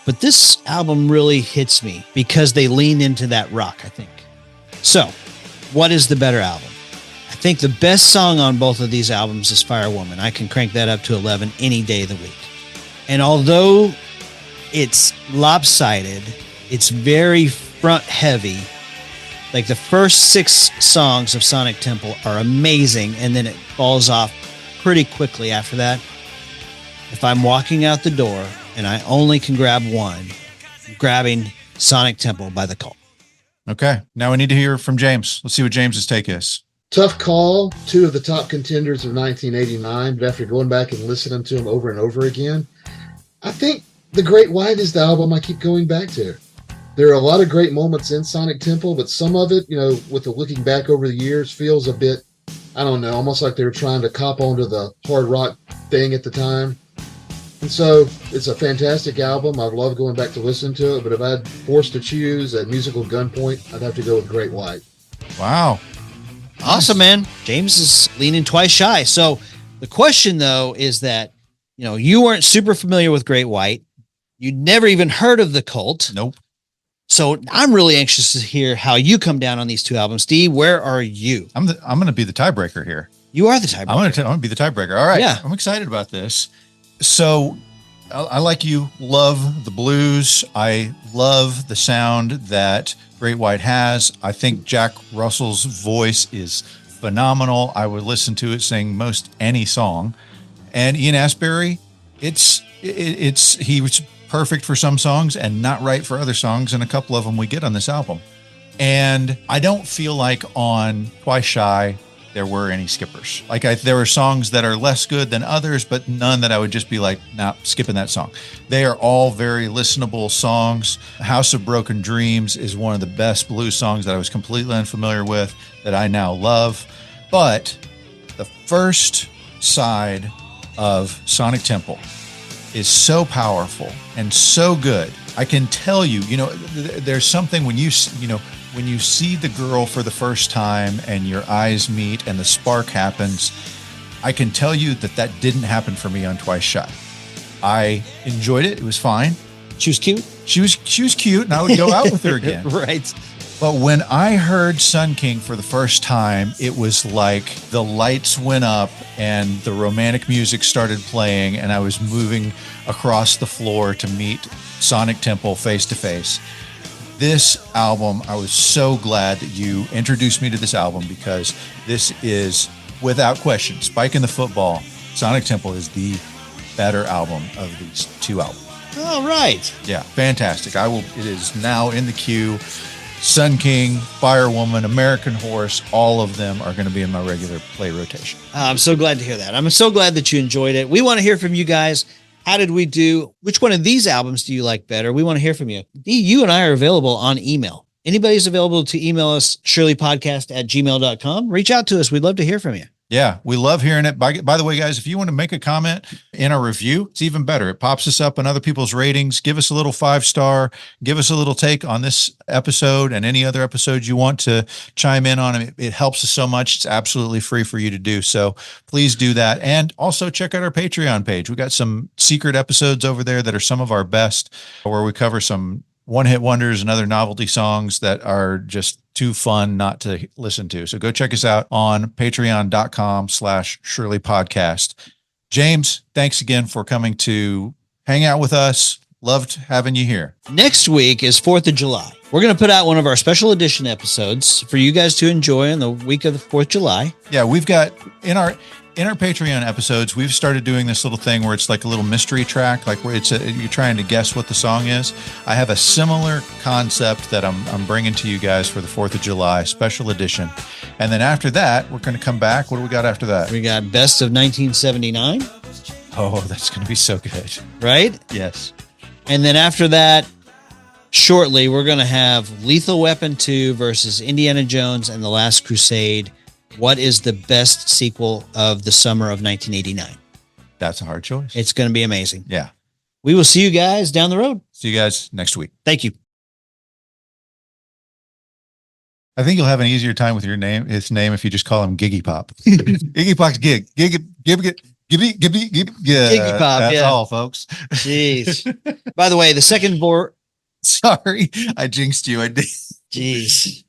But this album really hits me because they leaned into that rock, I think. So, what is the better album? I think the best song on both of these albums is Firewoman. I can crank that up to 11 any day of the week. And although it's lopsided, it's very front heavy. Like the first 6 songs of Sonic Temple are amazing, and then it falls off pretty quickly after that. If I'm walking out the door and I only can grab one, I'm grabbing Sonic Temple by the Cult. Okay. Now we need to hear from James. Let's see what James's take is. Tough call. 2 of the top contenders of 1989, but after going back and listening to them over and over again, I think The Great White is the album I keep going back to. There are a lot of great moments in Sonic Temple, but some of it, with the looking back over the years, feels a bit, I don't know, almost like they were trying to cop onto the hard rock thing at the time. And so it's a fantastic album. I'd love going back to listen to it, but if I had forced to choose at musical gunpoint, I'd have to go with Great White. Wow. Awesome, man. James is leaning Twice Shy. So the question, though, is that, you weren't super familiar with Great White. You'd never even heard of the Cult. Nope. So I'm really anxious to hear how you come down on these 2 albums. Dee, where are you? I'm going to be the tiebreaker here. You are the tiebreaker. I'm going to be the tiebreaker. All right. Yeah. I'm excited about this. So I like you, love the blues. I love the sound that Great White has. I think Jack Russell's voice is phenomenal. I would listen to it sing most any song. And Ian Astbury, he was perfect for some songs and not right for other songs. And a couple of them we get on this album. And I don't feel like on Twice Shy there were any skippers. There were songs that are less good than others, but none that I would just be like, nah, skipping that song. They are all very listenable songs. House of Broken Dreams is one of the best blues songs that I was completely unfamiliar with that I now love. But the first side of Sonic Temple is so powerful and so good. I can tell you, there's something when you see the girl for the first time and your eyes meet and the spark happens, I can tell you that didn't happen for me on Twice Shy. I enjoyed it. It was fine. She was cute. She was cute, and I would go out with her again. Right. But when I heard Sun King for the first time, it was like the lights went up and the romantic music started playing, and I was moving across the floor to meet Sonic Temple face to face. This album, I was so glad that you introduced me to this album, because this is, without question, Spike in the Football, Sonic Temple is the better album of these 2 albums. All right. Yeah, fantastic. It is now in the queue. Sun King, Firewoman, American Horse, all of them are going to be in my regular play rotation. I'm so glad to hear that. I'm so glad that you enjoyed it. We want to hear from you guys. How did we do? Which one of these albums do you like better? We want to hear from you. Dee, you and I are available on email. Anybody's available to email us, shirleypodcast@gmail.com. Reach out to us. We'd love to hear from you. Yeah, we love hearing it. By the way, guys, if you want to make a comment in a review, it's even better. It pops us up in other people's ratings. Give us a little 5-star. Give us a little take on this episode and any other episodes you want to chime in on. It helps us so much. It's absolutely free for you to do. So please do that. And also check out our Patreon page. We got some secret episodes over there that are some of our best, where we cover some one-hit wonders and other novelty songs that are just too fun not to listen to. So go check us out on patreon.com/Shirley Podcast. James, thanks again for coming to hang out with us, Loved having you here. Next week is 4th of July. We're going to put out one of our special edition episodes for you guys to enjoy on the week of the 4th of July. Yeah, we've got in our Patreon episodes, we've started doing this little thing where it's like a little mystery track, like where you're trying to guess what the song is. I have a similar concept that I'm bringing to you guys for the 4th of July special edition. And then after that, we're going to come back. What do we got after that? We got Best of 1979. Oh, that's going to be so good. Right? Yes. And then after that, shortly, we're going to have Lethal Weapon 2 versus Indiana Jones and the Last Crusade. What is the best sequel of the summer of 1989? That's a hard choice. It's going to be amazing. Yeah. We will see you guys down the road. See you guys next week. Thank you. I think you'll have an easier time with his name if you just call him Giggy Pop. Giggy Pop's gig. Gibby. Yeah, Giggy Pop, that's yeah. all, folks. Jeez. By the way, the second Sorry, I jinxed you. I did. Jeez.